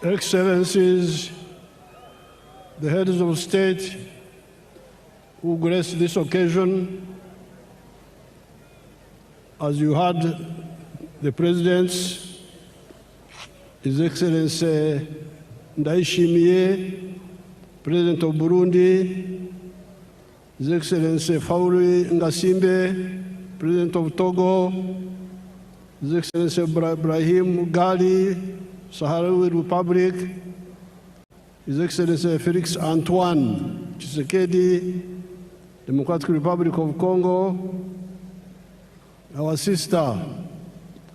Excellencies, the heads of state who graced this occasion, as you heard the presidents, His Excellency Ndayishimiye, President of Burundi, His Excellency Fauri Ngasimbe, President of Togo, His Excellency Ibrahim Gali, Sahrawi Republic, His Excellency Felix Antoine Tshisekedi, Democratic Republic of Congo, our sister,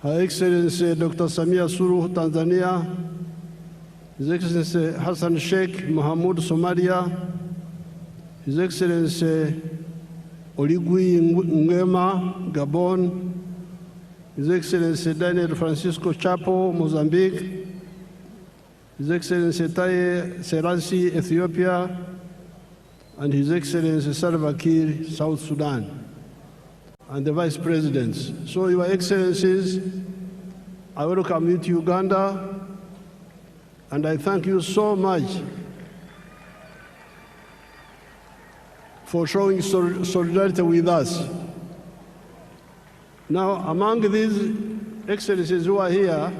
Her Excellency Dr. Samia Suluhu, Tanzania, His Excellency Hassan Sheikh Mohamud, Somalia, His Excellency Oligui Nguema, Gabon, His Excellency Daniel Francisco Chapo, Mozambique, His Excellency Taye Selassie, Ethiopia, and His Excellency Salva Kiir, South Sudan, and the Vice Presidents. So, Your Excellencies, I welcome you to Uganda, and I thank you so much for showing solidarity with us. Now, among these excellencies who are here,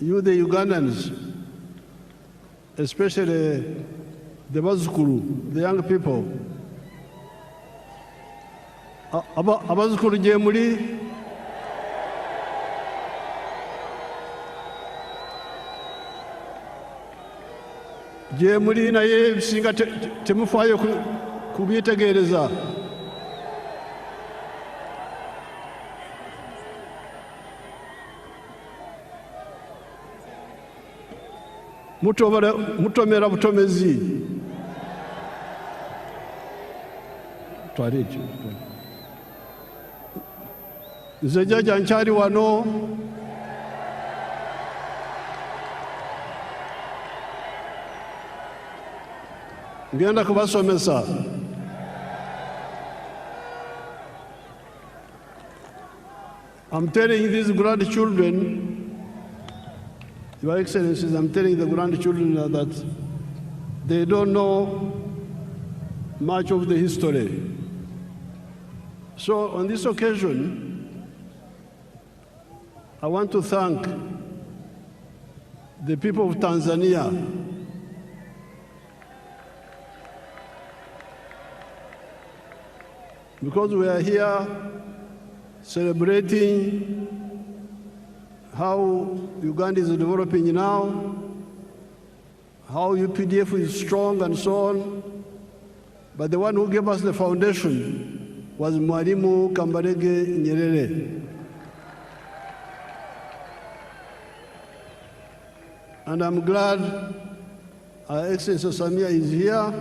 you, the Ugandans, especially the Bazukuru, the young people, Abazukuru Jemuli, Jemuli naye singa temufayo kubyetegereza. Mutomera butomezi. Twarije. Nze jaja nkyali wano. Ngenda kubasomesa. I'm telling these grandchildren, Your Excellencies, I'm telling the grandchildren that they don't know much of the history. So on this occasion, I want to thank the people of Tanzania because we are here celebrating how Uganda is developing now, how UPDF is strong and so on. But the one who gave us the foundation was Mwalimu Kambarage Nyerere. And I'm glad Her Excellency Samia is here,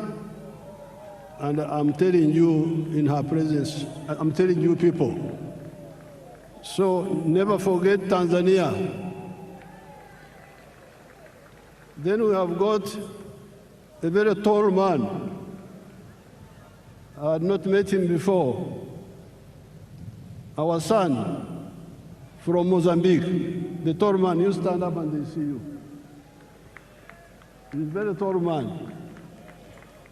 and I'm telling you in her presence, I'm telling you people. So never forget Tanzania. Then we have got a very tall man. I had not met him before. Our son from Mozambique, the tall man, you stand up and they see you. He's a very tall man.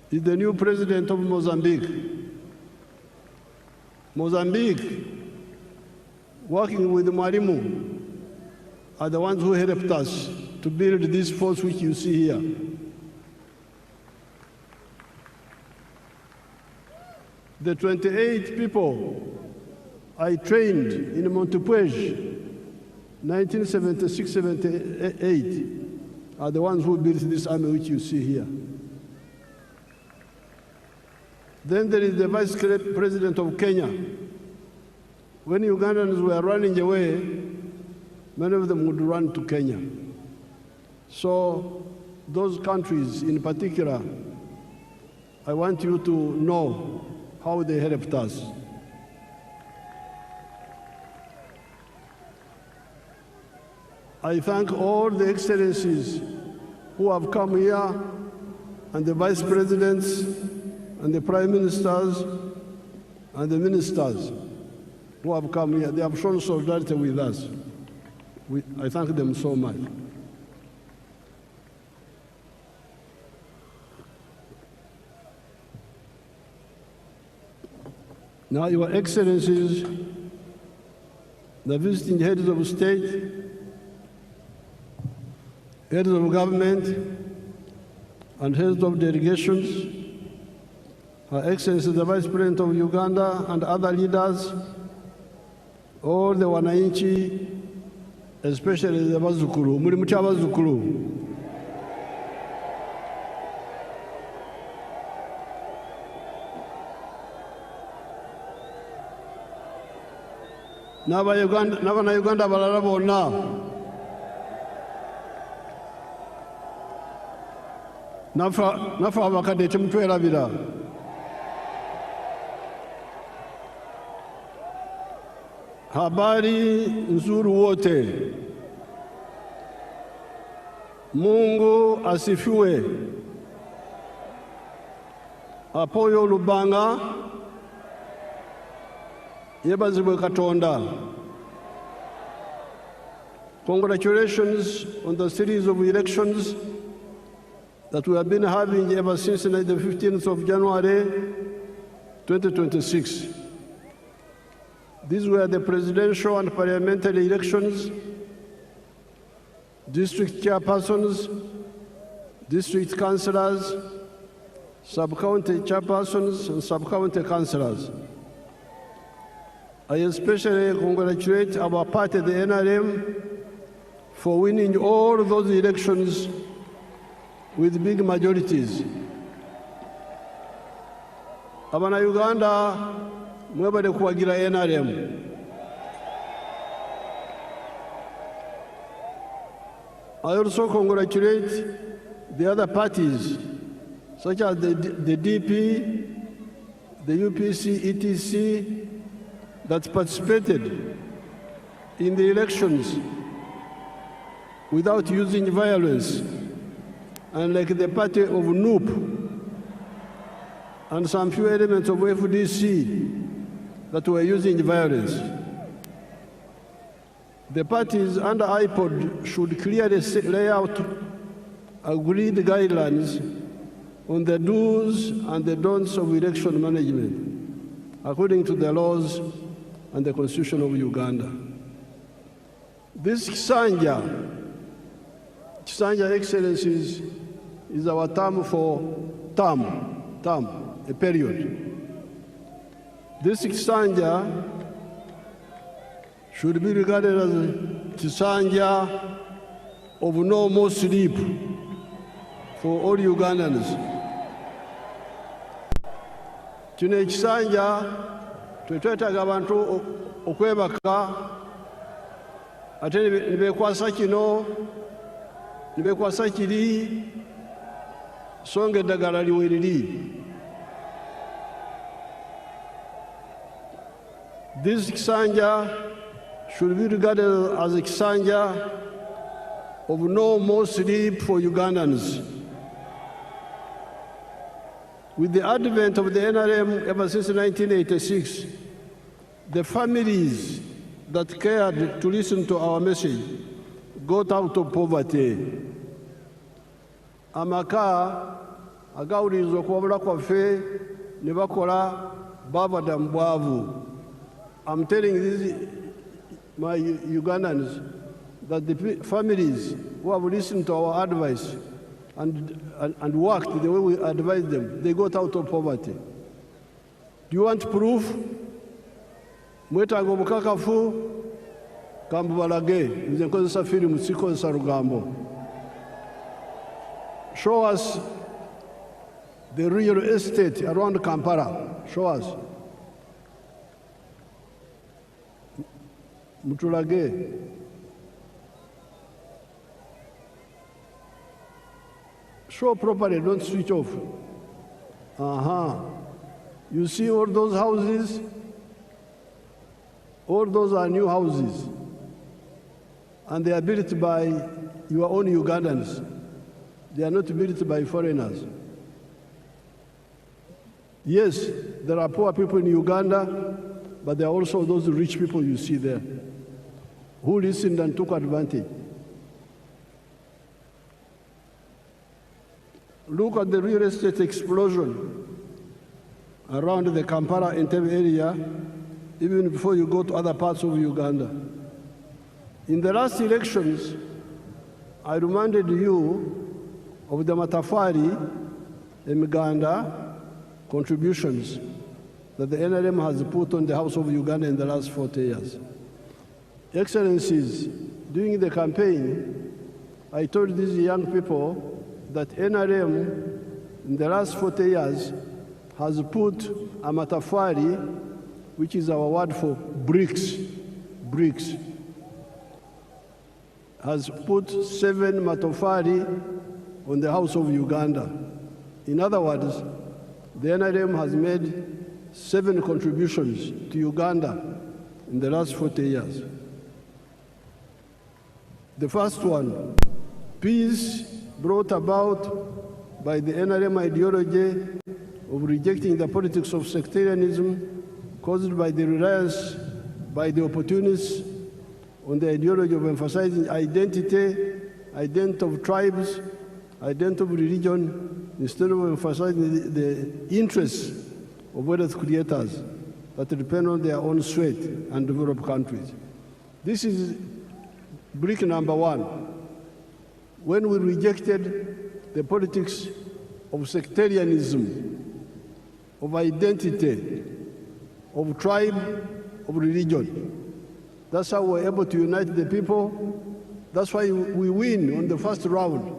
He's the new president of Mozambique. Mozambique, working with Mwalimu, are the ones who helped us to build this force which you see here. The 28 people I trained in Montepuez, 1976-78, are the ones who built this army which you see here. Then there is the Vice President of Kenya. When Ugandans were running away, many of them would run to Kenya. So those countries in particular, I want you to know how they helped us. I thank all the excellencies who have come here, and the vice presidents, and the prime ministers, and the ministers who have come here. They have shown solidarity with us. I thank them so much. Now, Your Excellencies, the visiting heads of state, heads of government, and heads of delegations, Her Excellency the Vice President of Uganda and other leaders, all the wananchi, especially the Bazukulu, muri mucha Bazukulu. N'Abanyayuganda balala bonna naffe abakadde temutwerabira. Habari nzuri wote. Mungu asifiwe. Apoyo Lubanga yebazibwe Katonda. Congratulations on the series of elections that we have been having ever since the 15th of January 2026. These were the presidential and parliamentary elections, district chairpersons, district councillors, sub-county chairpersons, and sub-county councillors. I especially congratulate our party, the NRM, for winning all those elections with big majorities. Abana-Uganda, mwebale kuwagira NRM. I also congratulate the other parties, such as the DP, the UPC, ETC, that participated in the elections without using violence, and like the party of NUP and some few elements of FDC that were using violence. The parties under IPOD should clearly lay out agreed guidelines on the do's and the don'ts of election management, according to the laws and the Constitution of Uganda. This Kisanja, Excellencies, is our term for a period. This Kisanja should be regarded as a Kisanja of no more sleep for all Ugandans. Kino ekisanja twetwetaaga abantu okwebaka ate nibekwasa kino nibekwasa kiri songa eddagala liweriri. This Kisanja should be regarded as a Kisanja of no more sleep for Ugandans. With the advent of the NRM ever since 1986, the families that cared to listen to our message got out of poverty. Amaka agawulirizwa okuwabula kwaffe ne bakola bavada mu bwavu. I'm telling my Ugandans that the families who have listened to our advice and worked the way we advised them, they got out of poverty. Do you want proof? Mwetaaga obukakafu kambubalage, nze nkozesa firimu sikozesa lugambo. Show us the real estate around Kampala. Show us. Mutulage. Show properly, don't switch off. You see all those houses? All those are new houses. And they are built by your own Ugandans. They are not built by foreigners. Yes, there are poor people in Uganda, but there are also those rich people you see there who listened and took advantage. Look at the real estate explosion around the Kampala-Entebbe area, even before you go to other parts of Uganda. In the last elections, I reminded you of the Matafari and Uganda contributions that the NRM has put on the House of Uganda in the last 40 years. Excellencies, during the campaign, I told these young people that NRM in the last 40 years has put a Matafari, which is our word for bricks, has put 7 Matafari on the House of Uganda. In other words, the NRM has made 7 contributions to Uganda in the last 40 years. The first one, peace brought about by the NRM ideology of rejecting the politics of sectarianism caused by the reliance by the opportunists on the ideology of emphasizing identity of tribes, identity of religion, instead of emphasizing the interests of wealth creators that depend on their own sweat and developed countries. This is brick number 1. When we rejected the politics of sectarianism, of identity, of tribe, of religion. That's how we're able to unite the people. That's why we win on the first round,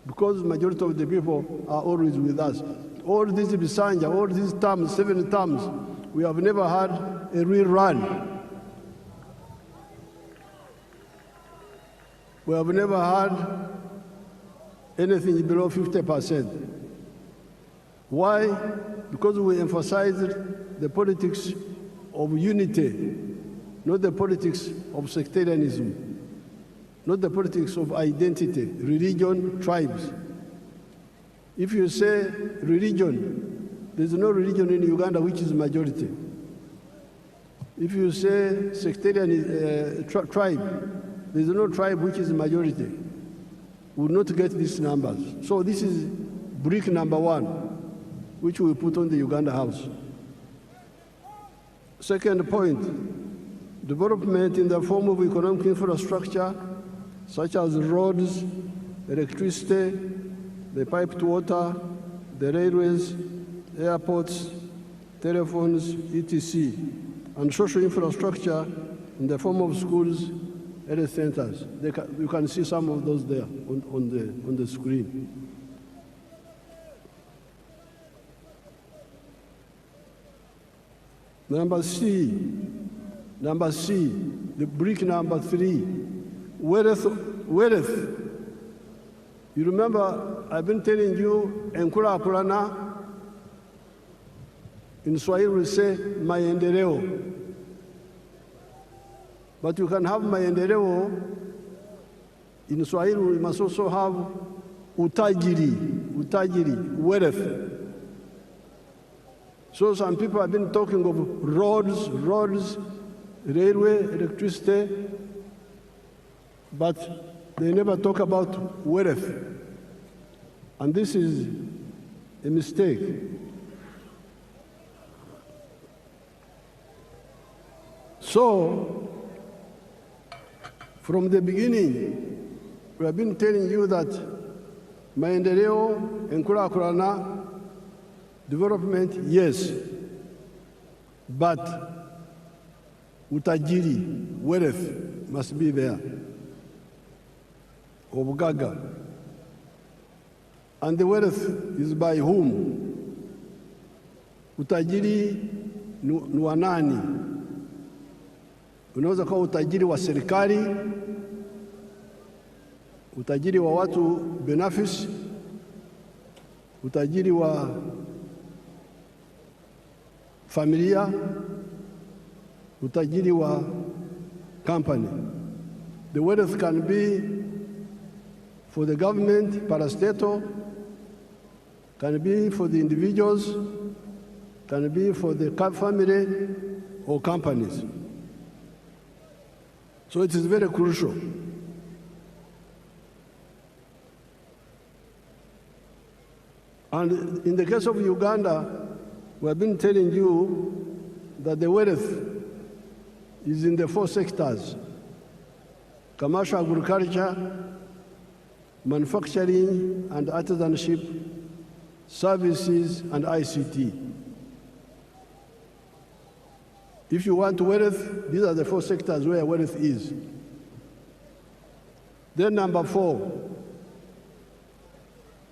because the majority of the people are always with us. All these Bisanja, all these terms, 7 terms, we have never had a real run. We have never had anything below 50%. Why? Because we emphasized the politics of unity, not the politics of sectarianism, not the politics of identity, religion, tribes. If you say religion, there's no religion in Uganda which is majority. If you say sectarian tribe, there's no tribe which is majority. We will not get these numbers. So this is brick number 1, which we put on the Uganda House. Second point, development in the form of economic infrastructure, such as roads, electricity, the piped water, the railways, airports, telephones, etc., and social infrastructure in the form of schools, health centers. You can see some of those there on the screen. Number C, the brick number 3, wealth. You remember, I've been telling you, Enkula Kulana, in Swahili we say, maendeleo. But you can have maendeleo, in Swahili we must also have utajiri, wealth. So some people have been talking of roads, railway, electricity, but they never talk about wealth. And this is a mistake. So, from the beginning, we have been telling you that maendeleo, enkulakulana, development, yes, but utajiri, wealth, must be there. Obugaga. And the wealth is by whom? Utajiri ni wa nani? Unaweza kuwa utajiri wa serikali, utajiri wa watu binafsi, utajiri wa familia, utajiri wa company. The wealth can be for the government, parastatal, can be for the individuals, can be for the family or companies. So it is very crucial. And in the case of Uganda, We have been telling you that the wealth is in the 4 sectors: commercial agriculture, manufacturing and artisanship, services, and ICT. If you want wealth, these are the 4 sectors where wealth is. Then number 4,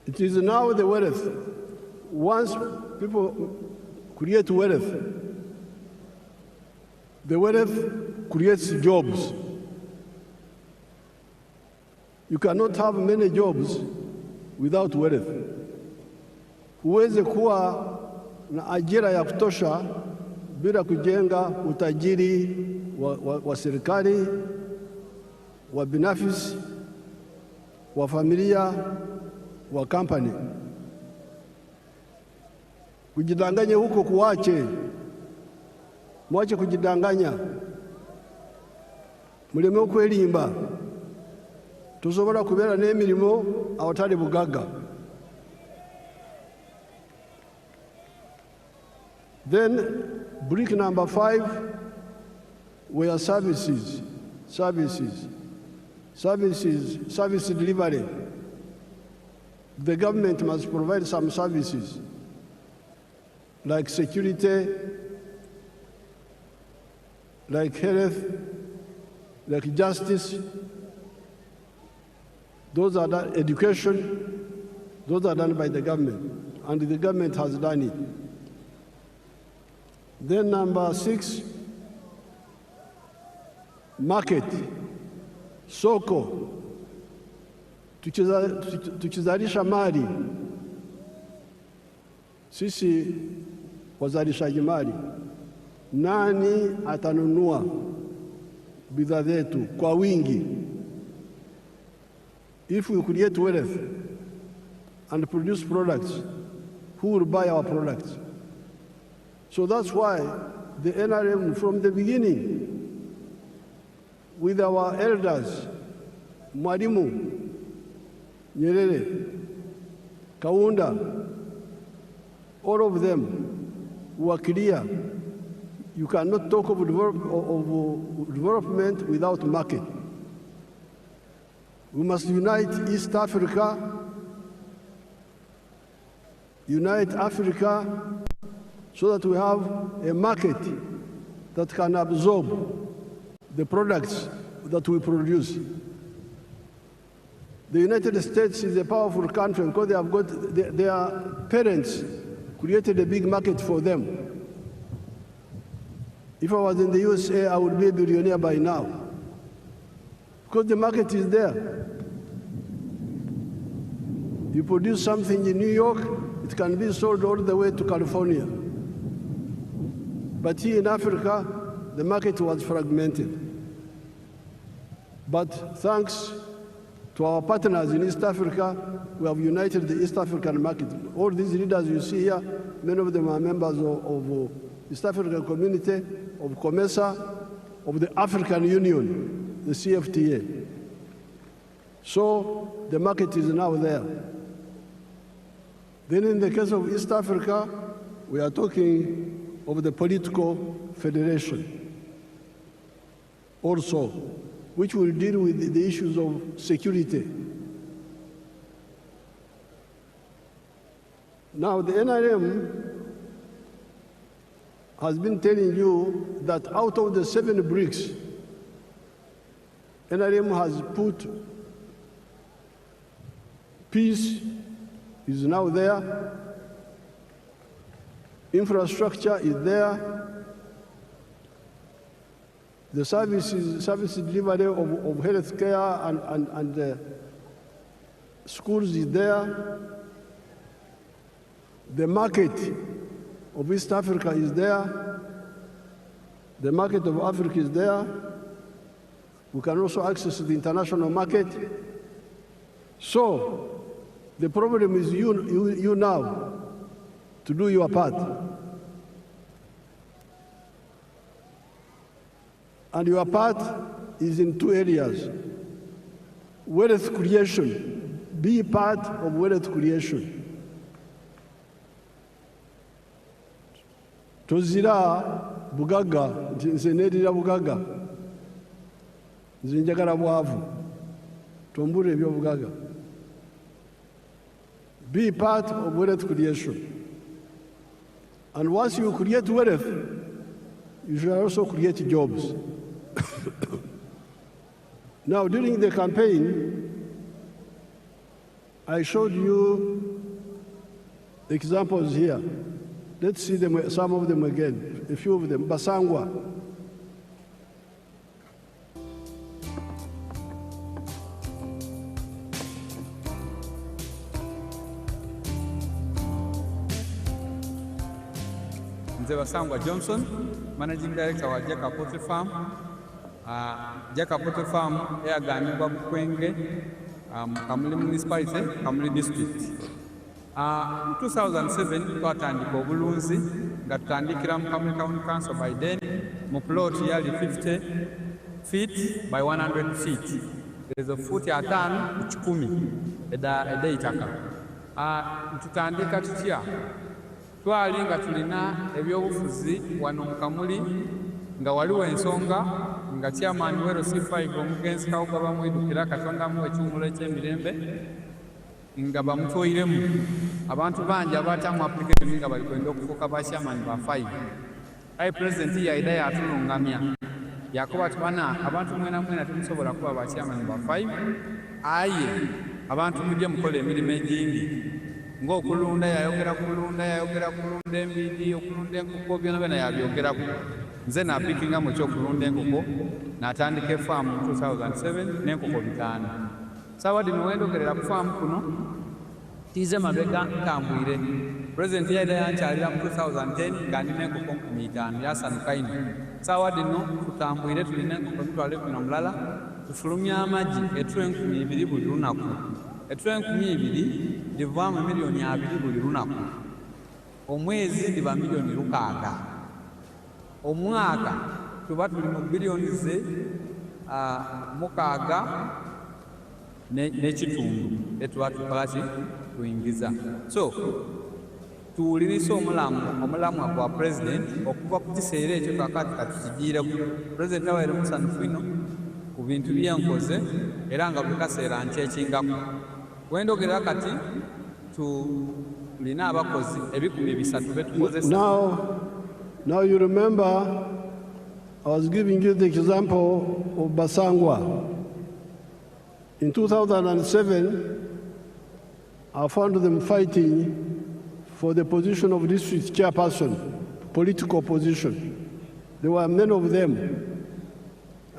it is now the wealth. Once people create wealth, the wealth creates jobs. You cannot have many jobs without wealth. Huwezi kuwa na ajira ya kutosha bila kujenga utajiri wa serikali, wa binafsi, wa familia, wa company. Kujidanganya huko kuache. Mwache kujidanganya. Muleme okwelimba. Tusobola kubeera n'emirimo awatali bugagga. Then brick number 5 were services. Service delivery. The government must provide some services like security, like health, like justice. Those are done, education, those are done by the government, and the government has done it. Then number 6, market, soko. Tukizalisha mali, sisi wazalishaji mali, nani atanunua bidhaa zetu kwa wingi? If we create wealth and produce products, who will buy our products? So that's why the NRM from the beginning, with our elders, Mwalimu, Nyerere, Kaunda, all of them were clear. You cannot talk of development without market. We must unite East Africa, unite Africa so that we have a market that can absorb the products that we produce. The United States is a powerful country because they have got their parents created a big market for them. If I was in the USA, I would be a billionaire by now, because the market is there. You produce something in New York, it can be sold all the way to California. But here in Africa, the market was fragmented. But thanks to our partners in East Africa, we have united the East African market. All these leaders you see here, many of them are members of East African Community, of COMESA, of the African Union, the CFTA. So the market is now there. Then in the case of East Africa, we are talking of the political federation also, which will deal with the issues of security. Now, the NRM has been telling you that out of the 7 bricks, NRM has put peace is now there, infrastructure is there, the service delivery of health care and schools is there, the market of East Africa is there, the market of Africa is there, we can also access the international market. So the problem is you now to do your part. And your part is in 2 areas. Wealth creation. Be part of wealth creation. tozira bugaga nze neerira bugaga nze njagala bwavu tombula ebyobugaga. Be part of wealth creation. And once you create wealth, you should also create jobs. Now, during the campaign, I showed you examples here. Let's see them, some of them again, a few of them. Basangwa. Basangwa Johnson, Managing Director wa Jaka Poultry Farm. Jaka Poultry Farm yagambibwa Bukwenge, Kamuli Municipality, Kamuli District. 2007 twatandika obulunzi nga tutandikira mu Kamuli County Council by then mu plot yali 50 feet by 100 feet. There's a foot atano ku 10 eda itaka. Tutandika tutya twali nga tulina ebyobufuzi wano mu Kamuli nga waliwo ensonga nga chairman wero C5 omugenzi Kawuga bamwidukira Katonda mu ekyumulo eky'emirembe nga bamutoyiremu abantu bangi abatamu application nga bali kwenda okufuuka ba chairman ba 5. Aye president yaida yatulungamya yakuba tubana abantu mwena mwena tumusobola kuba ba chairman ba 5. Aye abantu mujje mukola emirimu egindi ng'okulunda yayogera kulunda embidi okulunda enkoko byonna yabyogeraku. Nze napikinga mu kyokulunda enkoko n'atandika efaamu mu 2007 n'enkoko 5. Sawa dino wendogerera ku faamu kuno tize mabega ntambwire. President yaida yankyalira mu 2010 nga nina enkoko 5 yasanuka ino. Sawa dino tutambwire tulina enkoko mitwalo 10 tufulumya amagi etula 2,000 buli lunaku. Etula 2,000 livaamu miliyoni 2 buli lunaku. Omwezi liba miliyoni 6. Omwaka tuba tuli mu biliyoni ze 6 n'ekitundu etuba tukolaki tuyingiza. So tuwulirisa omulamwa gwa president okuva ku kiseera ekyo kakati katukigiireku. President awaire musanufu ino ku bintu byenkoze era nga buli kaseera nkyekingako. Wendogera kati tulina abakozi 300 betukozesa. Now you remember I was giving you the example of Basangwa. In 2007, I found them fighting for the position of district chairperson, political position. There were many of them.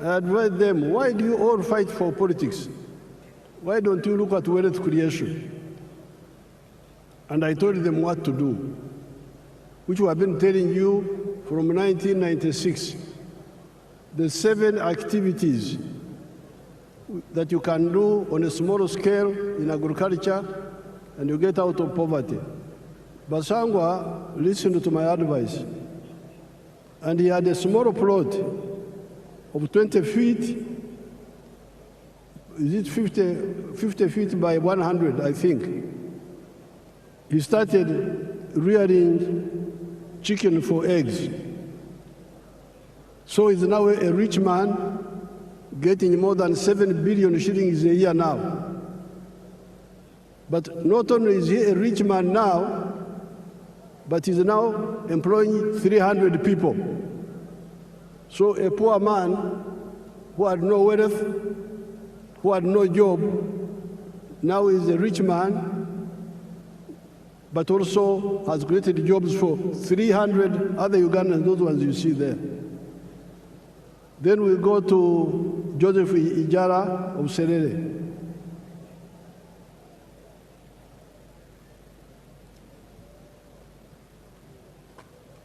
I advised them, why do you all fight for politics? Why don't you look at wealth creation? And I told them what to do, which we have been telling you from 1996. The 7 activities that you can do on a small scale in agriculture and you get out of poverty. Basangwa listened to my advice, and he had a small plot of 20 feet, is it 50 feet by 100, I think. He started rearing chicken for eggs. So he's now a rich man, getting more than 7 billion shillings a year now. But not only is he a rich man now, but he's now employing 300 people. So a poor man who had no wealth, who had no job, now is a rich man, but also has created jobs for 300 other Ugandans, those ones you see there. Then we go to Joseph Ijara of Serere.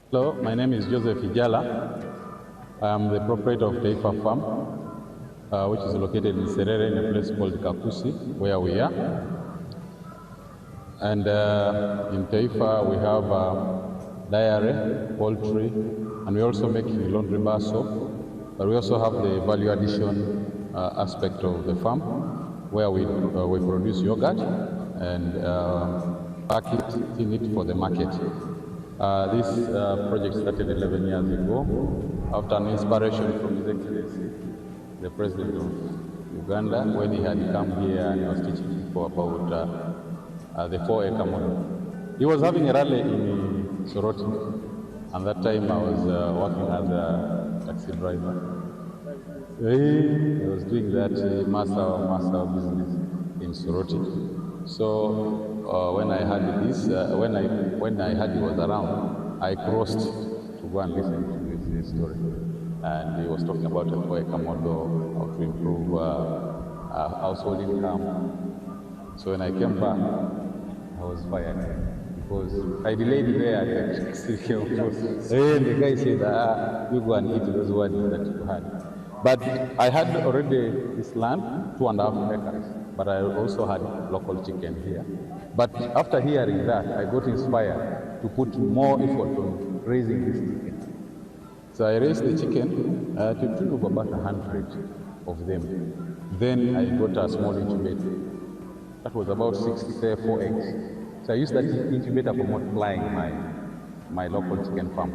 Hello, my name is Joseph Ijala. I am the proprietor of Taifa Farm, which is located in Serere in a place called Kakusi, where we are. And in Taifa we have dairy, poultry, and we're also making laundry bar soap. But we also have the value addition aspect of the farm, where we produce yogurt and pack it, tin it for the market. This project started 11 years ago after an inspiration from His Excellency, the President of Uganda, when he had come here and he was teaching people about the 4-acre model. He was having a rally in Soroti, and that time I was working as a taxi driver. He was doing that master business in Soroti. So when I heard this, when I heard he was around, I crossed to go and listen to his story. And he was talking about a 4-acre model, how to improve household income. So when I came back, I was fired because I delayed there at the the guy said, you go and eat those ones that you had. But I had already this land, 2.5 acres, but I also had local chicken here. But after hearing that, I got inspired to put more effort on raising this chicken. So I raised the chicken to the tune of about 100 of them. Then I got a small incubator. That was about 64 eggs. So I used that incubator for multiplying my local chicken farm.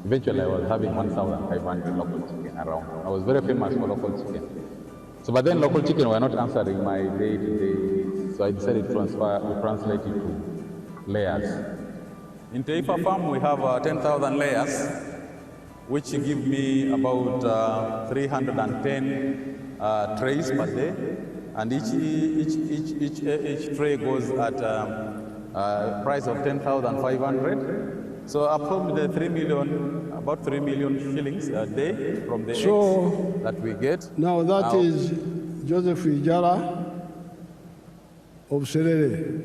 Eventually, I was having 1,500 local chicken around. I was very famous for local chicken. So, but then local chicken were not answering my day-to-day needs. So I decided to translate it to layers. In Taifa Farm, we have 10,000 layers, which give me about 310 trays per day. And each tray goes at a price of 10,500. So approximately 3 million, about 3 million shillings a day from the eggs that we get. Now that is Joseph Ijala of Serere,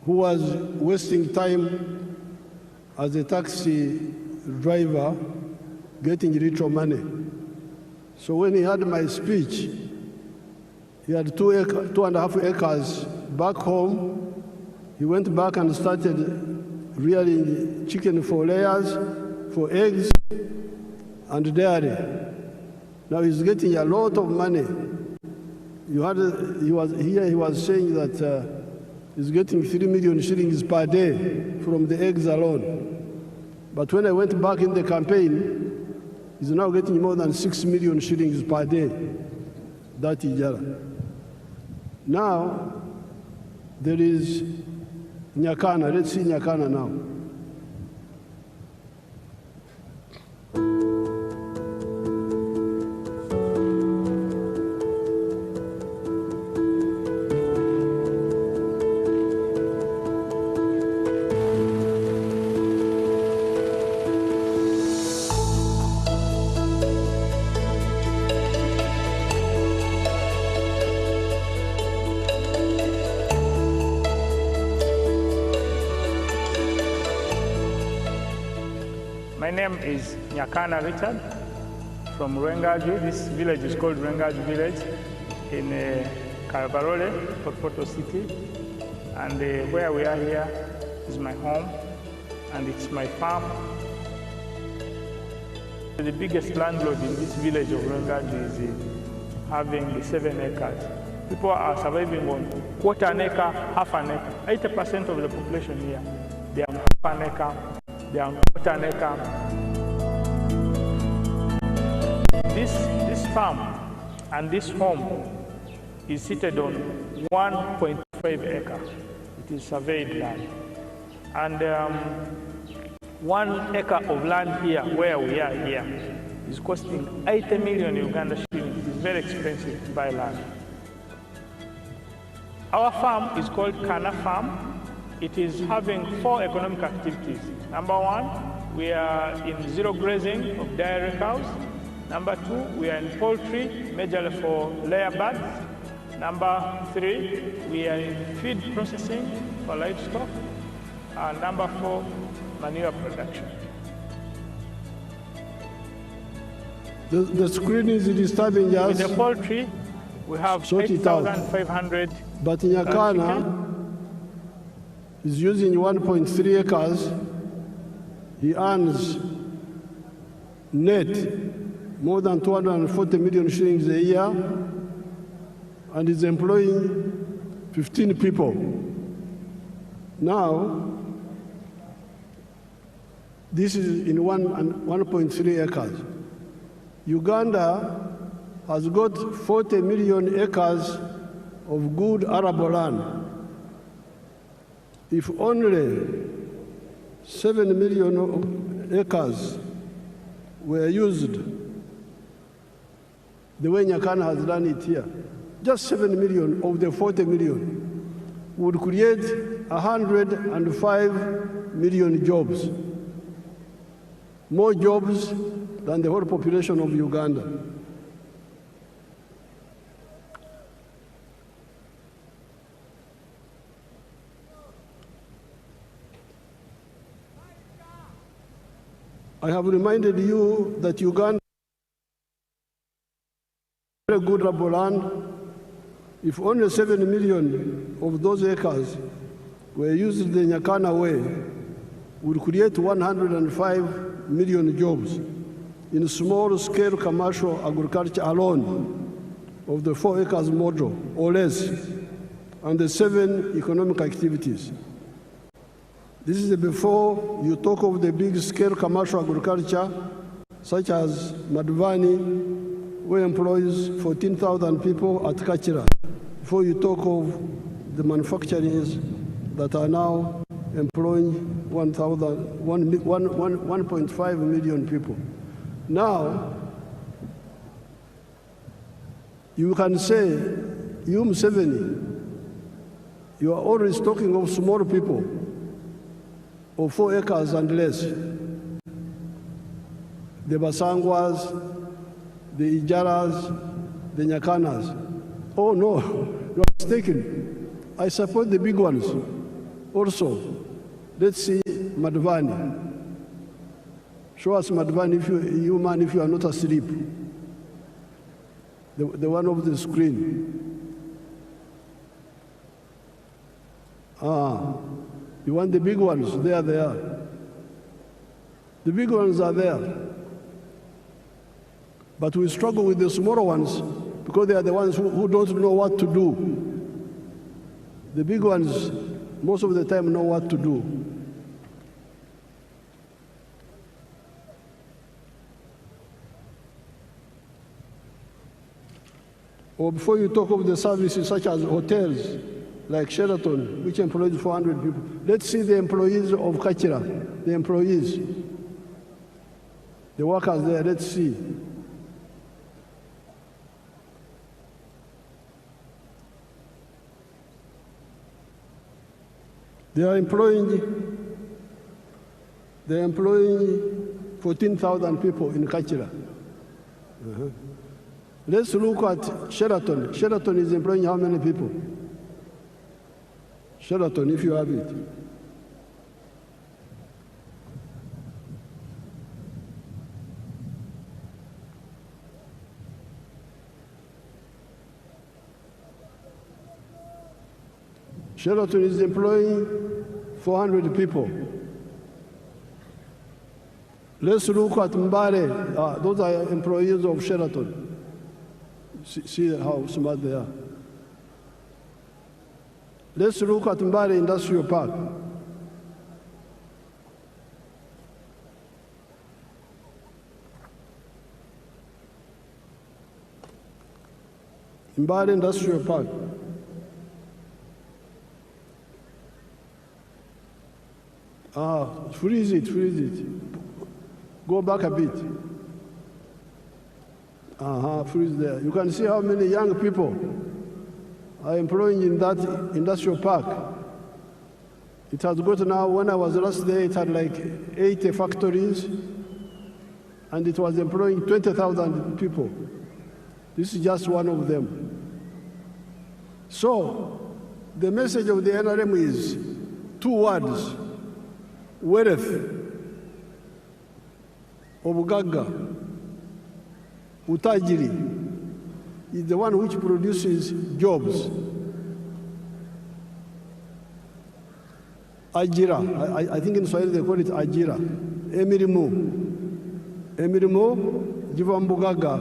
who was wasting time as a taxi driver getting little money. So when he heard my speech, he had 2.5 acres back home. He went back and started rearing chicken for layers, for eggs, and dairy. Now he's getting a lot of money. He was saying that he's getting 3 million shillings per day from the eggs alone. But when I went back in the campaign, he's now getting more than 6 million shillings per day. That Ijala. Now, there is Nyakana. Let's see Nyakana now. My name is Nyakana Richard from Rwengaju. This village is called Rwengaju village in Karabarole, Poto City. And where we are here is my home and it's my farm. The biggest landlord in this village of Rwengaju is having 7 acres. People are surviving on 1/4 acre, 1/2 acre. 80% of the population here, they are 1/2 acre. They are 1/4 acre. This farm and this home is seated on 1.5 acre. It is surveyed land. And 1 acre of land here, where we are here, is costing 80 million Uganda shillings. It is very expensive to buy land. Our farm is called Kana Farm. It is having 4 economic activities. Number 1, we are in zero grazing of dairy cows. Number 2, we are in poultry, majorly for layer birds. Number 3, we are in feed processing for livestock. And number 4, manure production. The screen is disturbing us. With the poultry, we have 8,500. But Nyakana is using 1.3 acres. He earns net more than 240 million shillings a year and is employing 15 people. Now, This is in 1.3 acres. Uganda has got 40 million acres of good arable land. If only 7 million acres were used the way Nyakana has done it here, just 7 million of the 40 million would create 105 million jobs, more jobs than the whole population of Uganda. I have reminded you that Uganda has very good arable land. If only 7 million of those acres were used the Nyakana way, would create 105 million jobs in small-scale commercial agriculture alone of the 4 acres model or less, and the 7 economic activities. This is before you talk of the big-scale commercial agriculture, such as Madvani, where employs 14,000 people at Kachira, before you talk of the manufacturers that are now employing 1.5 million people. Now, you can say, you Museveni, you are always talking of small people, of 4 acres and less. The Basangwas, the Ijaras, the Nyakanas. Oh no, you are mistaken. I support the big ones also. Let's see Madvani. Show us Madvani, if you are not asleep. The one of the screen. You want the big ones? There they are. The big ones are there. But we struggle with the smaller ones because they are the ones who don't know what to do. The big ones, most of the time, know what to do. Or before you talk of the services such as hotels, like Sheraton, which employs 400 people. Let's see the employees of Kachira, the employees, the workers there, let's see. They are employing 14,000 people in Kachira. Let's look at Sheraton. Sheraton is employing how many people? Sheraton, if you have it. Sheraton is employing 400 people. Let's look at Mbare. Those are employees of Sheraton. See how smart they are. Let's look at Mbare Industrial Park. Mbare Industrial Park. Freeze it. Go back a bit. Freeze there. You can see how many young people are employing in that industrial park. It has got now, when I was last there, it had like 80 factories, and it was employing 20,000 people. This is just one of them. So, the message of the NRM is 2 words: wealth, obugagga, utajiri, is the one which produces jobs. Ajira, I think in Swahili they call it ajira. Emirimu, jiva mbugaga.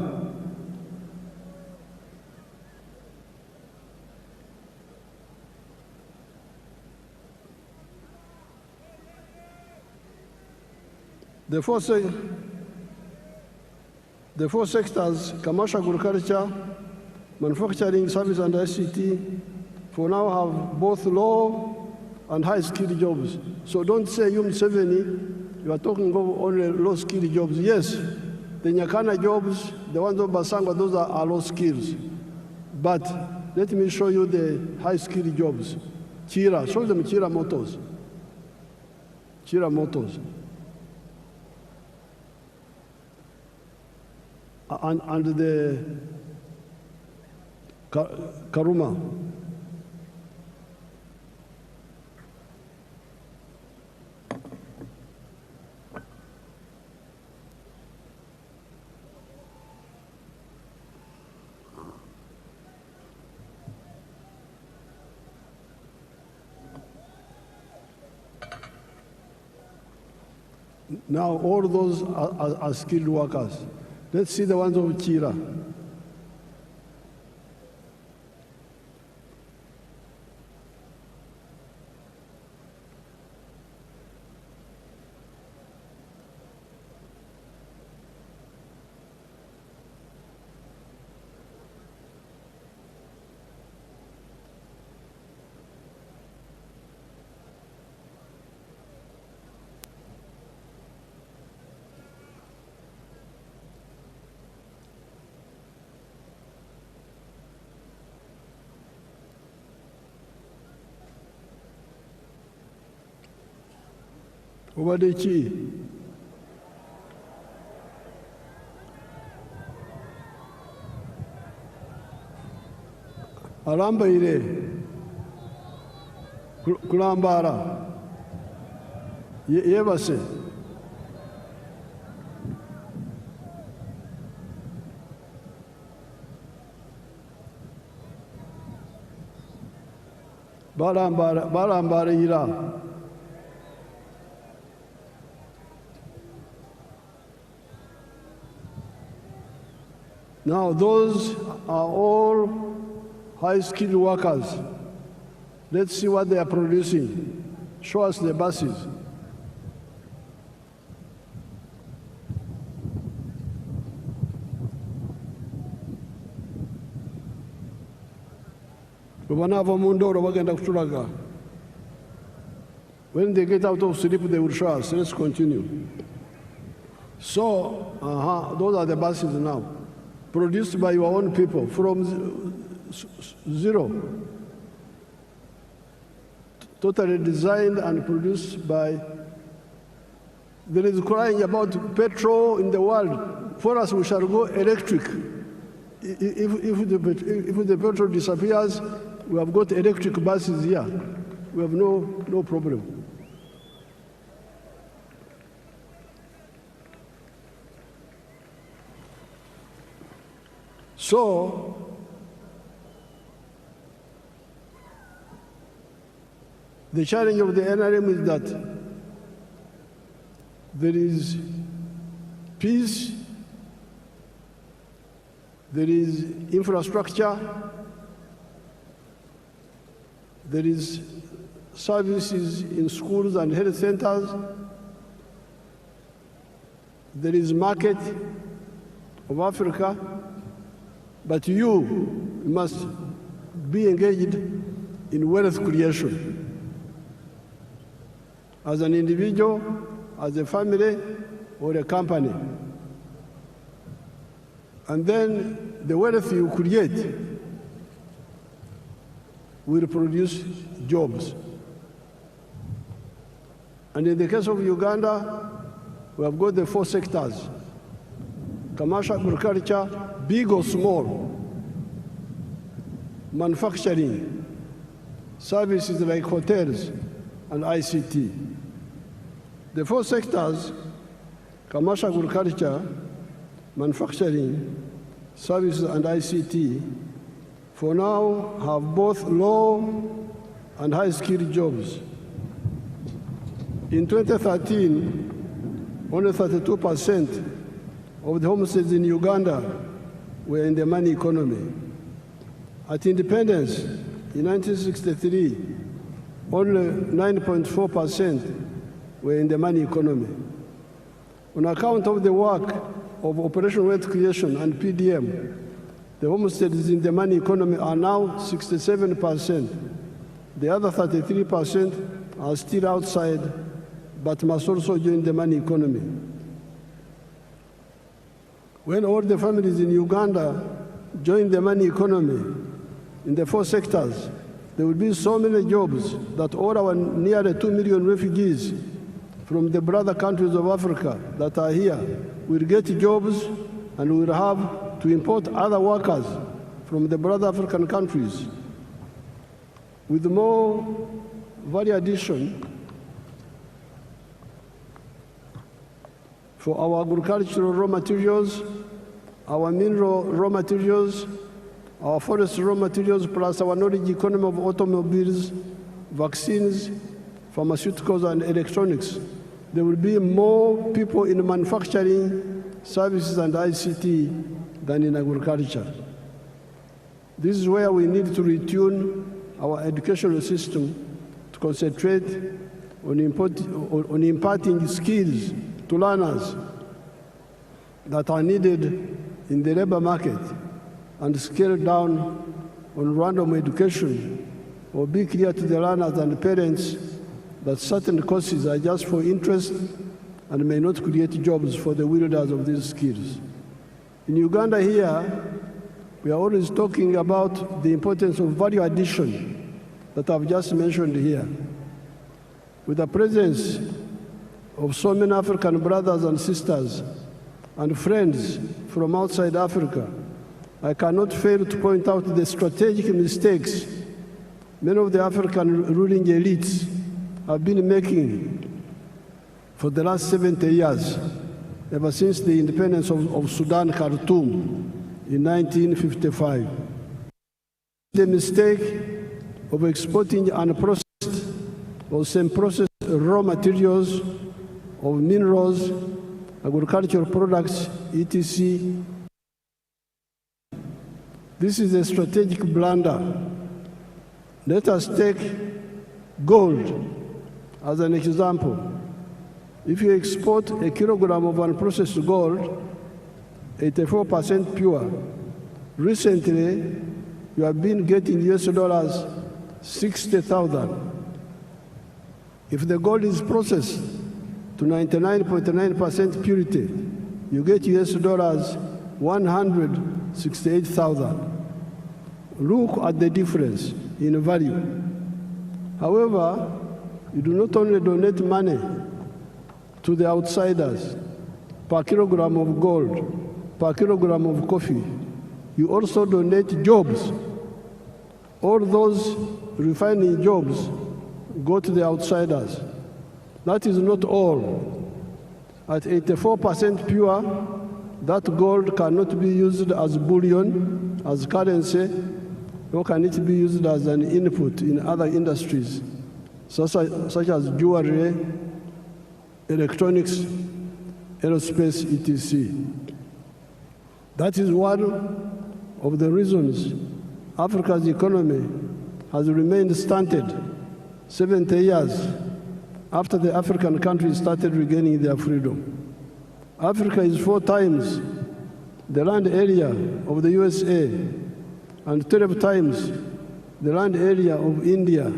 The four sectors, commercial agriculture, manufacturing, service, and ICT, for now have both low and high-skilled jobs. So don't say you, Museveni, you are talking about only low-skilled jobs. Yes, the Nyakana jobs, the ones of Basangwa, those are low skills. But let me show you the high-skilled jobs. Chira, show them Chira Motors. Chira Motors. And the Karuma. Now, all those are skilled workers. Let's see the ones of Chira. Obadde ki? Alambaire kulambala yebase balambalira. Now, those are all high-skilled workers. Let's see what they are producing. Show us the buses. When they get out of sleep, they will show us. Let's continue. So, those are the buses now, produced by your own people from zero, totally designed and produced by. There is crying about petrol in the world. For us, we shall go electric. If the petrol disappears, we have got electric buses here. We have no problem. So, the challenge of the NRM is that there is peace, there is infrastructure, there is services in schools and health centers, there is market of Africa, but you must be engaged in wealth creation as an individual, as a family, or a company. And then the wealth you create will produce jobs. And in the case of Uganda, we have got the four sectors: commercial agriculture, big or small, manufacturing, services like hotels, and ICT. The four sectors, commercial agriculture, manufacturing, services, and ICT, for now have both low and high-skilled jobs. In 2013, only 32% of the homesteads in Uganda were in the money economy. At independence in 1963, only 9.4% were in the money economy. On account of the work of Operation Wealth Creation and PDM, the homesteads in the money economy are now 67%. The other 33% are still outside, but must also join the money economy. When all the families in Uganda join the money economy in the 4 sectors, there will be so many jobs that all our nearly 2 million refugees from the brother countries of Africa that are here will get jobs, and we will have to import other workers from the brother African countries. With more value addition for our agricultural raw materials, our mineral raw materials, our forest raw materials, plus our knowledge economy of automobiles, vaccines, pharmaceuticals, and electronics, there will be more people in manufacturing, services, and ICT than in agriculture. This is where we need to retune our educational system to concentrate on imparting skills to learners that are needed in the labor market, and scale down on random education, or be clear to the learners and parents that certain courses are just for interest and may not create jobs for the wielders of these skills. In Uganda here, we are always talking about the importance of value addition that I've just mentioned here. With the presence of so many African brothers and sisters and friends from outside Africa, I cannot fail to point out the strategic mistakes many of the African ruling elites have been making for the last 70 years, ever since the independence of Sudan, Khartoum, in 1955. The mistake of exporting unprocessed or semi-processed raw materials of minerals, agricultural products, etc. This is a strategic blunder. Let us take gold as an example. If you export a kilogram of unprocessed gold, 84% pure, recently you have been getting US dollars 60,000. If the gold is processed to 99.9% purity, you get US dollars 168,000. Look at the difference in value. However, you do not only donate money to the outsiders per kilogram of gold, per kilogram of coffee, you also donate jobs. All those refining jobs go to the outsiders. That is not all. At 84% pure, that gold cannot be used as bullion, as currency, nor can it be used as an input in other industries, such as jewelry, electronics, aerospace, etc. That is one of the reasons Africa's economy has remained stunted 70 years after the African countries started regaining their freedom. Africa is 4 times the land area of the USA and 12 times the land area of India,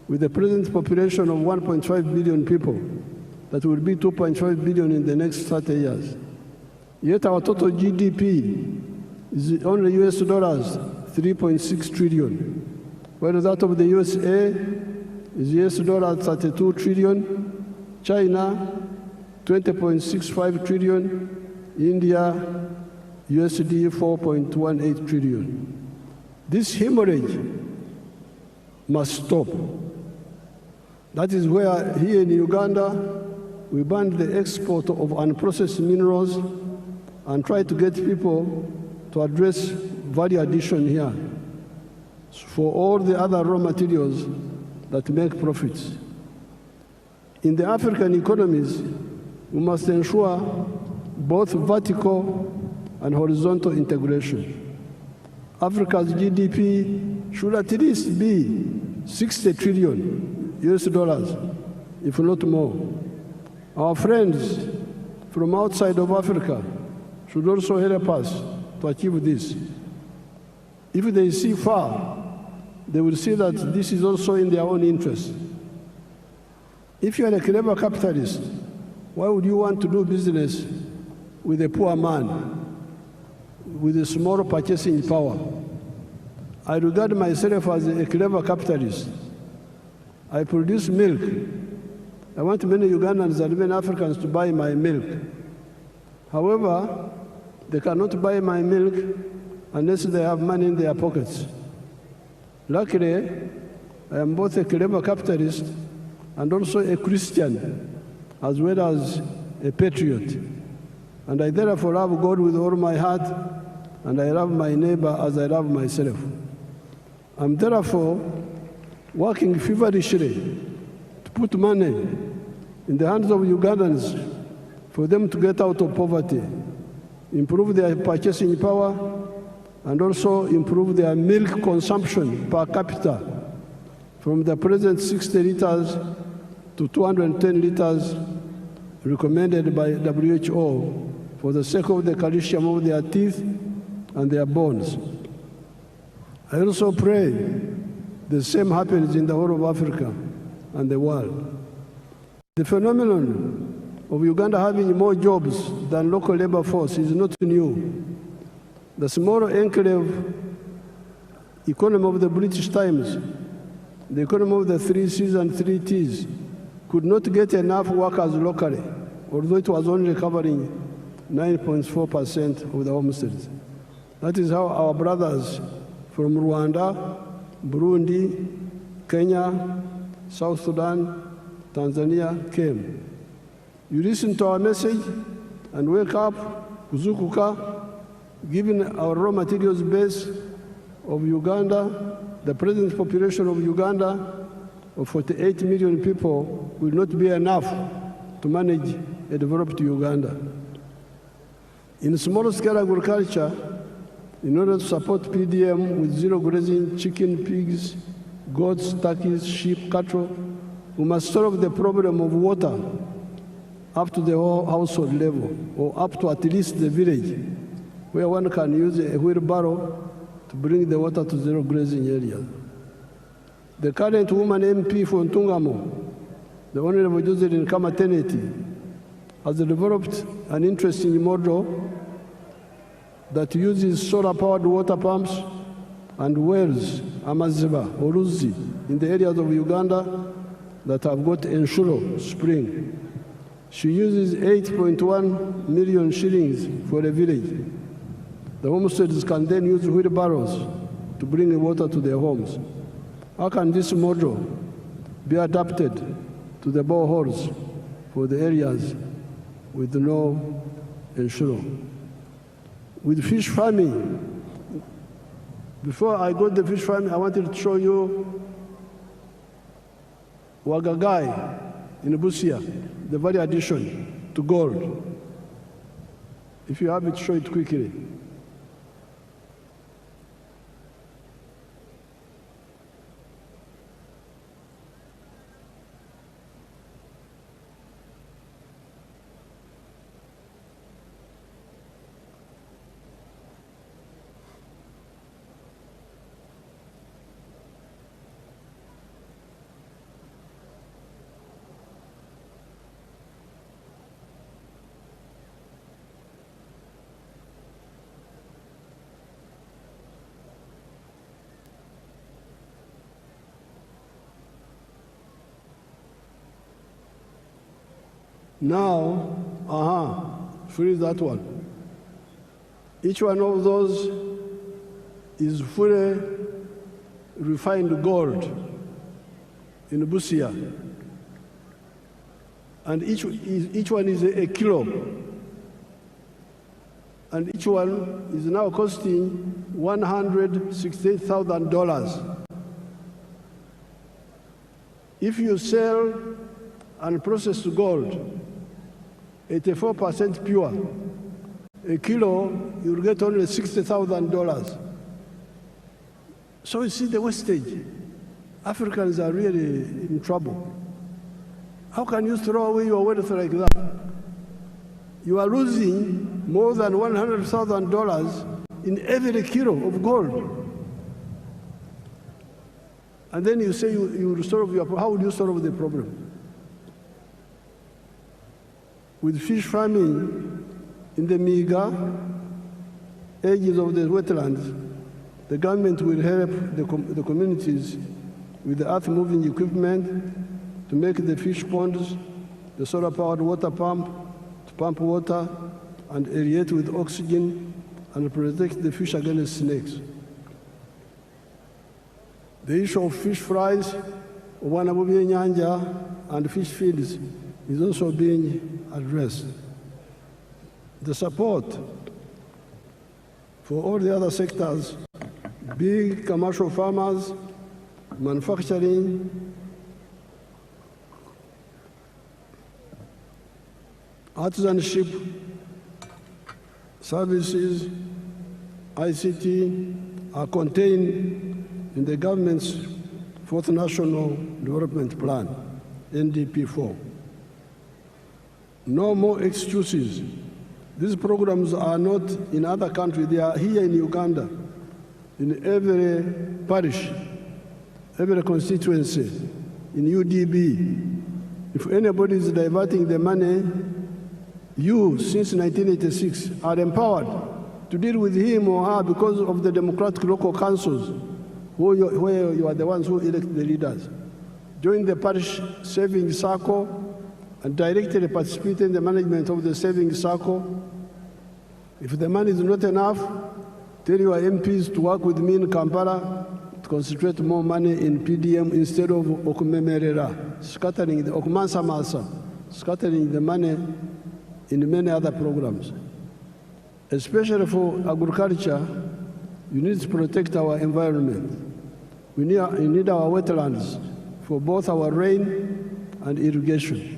with a present population of 1.5 billion people that will be 2.5 billion in the next 30 years. Yet our total GDP is only US dollars 3.6 trillion, while that of the USA is US dollars 32 trillion, China 20.65 trillion, India USD 4.18 trillion. This hemorrhage must stop. That is where here in Uganda we banned the export of unprocessed minerals and try to get people to address value addition here for all the other raw materials that make profits. In the African economies, we must ensure both vertical and horizontal integration. Africa's GDP should at least be 60 trillion US dollars, if not more. Our friends from outside of Africa should also help us to achieve this. If they see far, they will see that this is also in their own interest. If you are a clever capitalist, why would you want to do business with a poor man with a small purchasing power? I regard myself as a clever capitalist. I produce milk. I want many Ugandans and many Africans to buy my milk. However, they cannot buy my milk unless they have money in their pockets. Luckily, I am both a clever capitalist and also a Christian, as well as a patriot. And I therefore love God with all my heart, and I love my neighbor as I love myself. I'm therefore working feverishly to put money in the hands of Ugandans for them to get out of poverty, improve their purchasing power, and also improve their milk consumption per capita from the present 60 liters to 210 liters recommended by WHO for the sake of the calcium of their teeth and their bones. I also pray the same happens in the whole of Africa and the world. The phenomenon of Uganda having more jobs than local labor force is not new. The small enclave economy of the British times, the economy of the 3 C's and 3 T's, could not get enough workers locally, although it was only covering 9.4% of the homesteads. That is how our brothers from Rwanda, Burundi, Kenya, South Sudan, Tanzania came. You listen to our message and wake up, kuzukuka, given our raw materials base of Uganda, the present population of Uganda of 48 million people will not be enough to manage a developed Uganda. In small-scale agriculture, in order to support PDM with zero grazing chicken, pigs, goats, turkeys, sheep, cattle, we must solve the problem of water up to the whole household level, or up to at least the village, where one can use a wheelbarrow to bring the water to zero grazing areas. The current woman MP for Ntungamo, the Honorable Josephine Kamateneti, has developed an interesting model that uses solar-powered water pumps and wells, amaziba, or uzi, in the areas of Uganda that have got Enshuro spring. She uses 8.1 million shillings for a village. The homesteads can then use wheelbarrows to bring water to their homes. How can this model be adapted to the boreholes for the areas with no Enshuro? With fish farming, before I got the fish farming, I wanted to show you Wagagai in Busia, the value addition to gold. If you have it, show it quickly. Now, freeze that one. Each one of those is fully refined gold in Busia. And each one is a kilo. And each one is now costing $168,000. If you sell and process gold, 84% pure, a kilo, you'll get only $60,000. So you see the wastage. Africans are really in trouble. How can you throw away your wealth like that? you are losing more than $100,000 in every kilo of gold. And then you say you will solve your problem. How would you solve the problem? With fish farming in the meager edges of the wetlands, the government will help the communities with the earth-moving equipment to make the fish ponds, the solar-powered water pump, to pump water and aerate with oxygen and protect the fish against snakes. The issue of fish fries, and fish feeds is also being addressed. The support for all the other sectors, big commercial farmers, manufacturing, artisanship, services, ICT are contained in the government's Fourth National Development Plan, NDP4. No more excuses. These programs are not in other countries. They are here in Uganda, in every parish, every constituency, in UDB. If anybody is diverting the money, you, since 1986, are empowered to deal with him or her because of the democratic local councils, where you are the ones who elect the leaders. Join the parish savings circle and directly participate in the management of the savings circle. If the money is not enough, tell your MPs to work with me in Kampala to concentrate more money in PDM instead of okumemerera, scattering the okumansamasa, scattering the money in many other programs. Especially for agriculture, you need to protect our environment. We need our wetlands for both our rain and irrigation.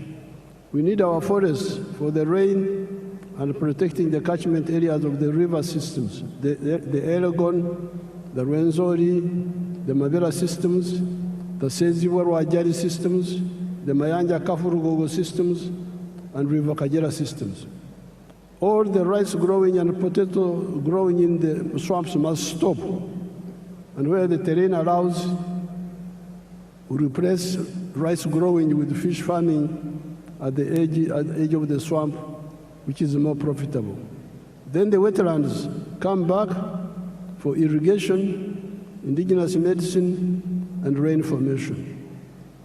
We need our forests for the rain and protecting the catchment areas of the river systems, the Elgon, the Rwenzori, the Mabera systems, the Seziwa-Rwajari systems, the Mayanja-Kafurugogo systems, and River Kajera systems. All the rice growing and potato growing in the swamps must stop. And where the terrain allows, we replace rice growing with fish farming at the edge of the swamp, which is more profitable. Then the wetlands come back for irrigation, indigenous medicine, and rain formation.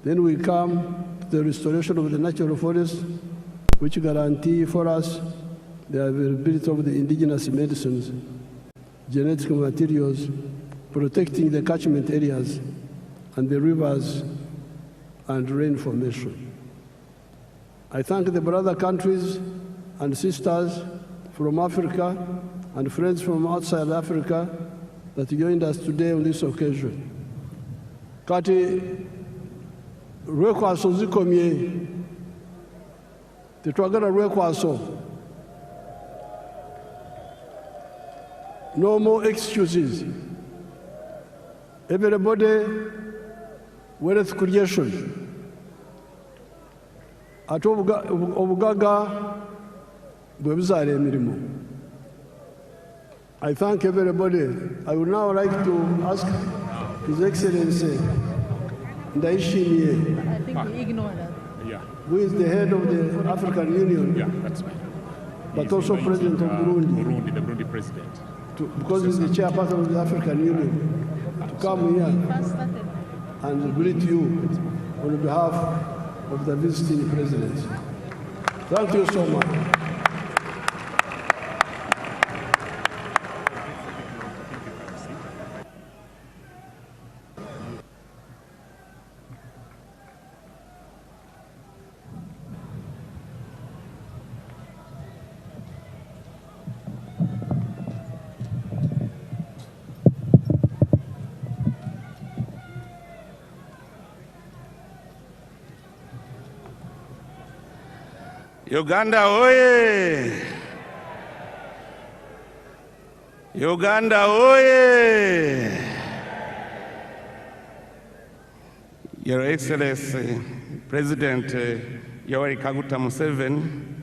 Then we come to the restoration of the natural forest, which guarantee for us the availability of the indigenous medicines, genetic materials, protecting the catchment areas and the rivers and rain formation. I thank the brother countries and sisters from Africa and friends from outside Africa that joined us today on this occasion. Kati rwekwaso zikomye, tetwagala rwekwaso. No more excuses. Everybody, wealth creation. Ate obugaga bwe buzaala emirimu. I thank everybody. I would now like to ask His Excellency Ndayishimiye, I think we ignore that. Yeah, who is the head of the African Union, yeah, that's fine. but also President of Burundi, The Burundi president. because he's the chairperson of the African Union, to come here First started. and greet you on behalf of the visiting president. Thank you so much. Uganda oye! Uganda oye! Your Excellency, President Yoweri Kaguta Museveni,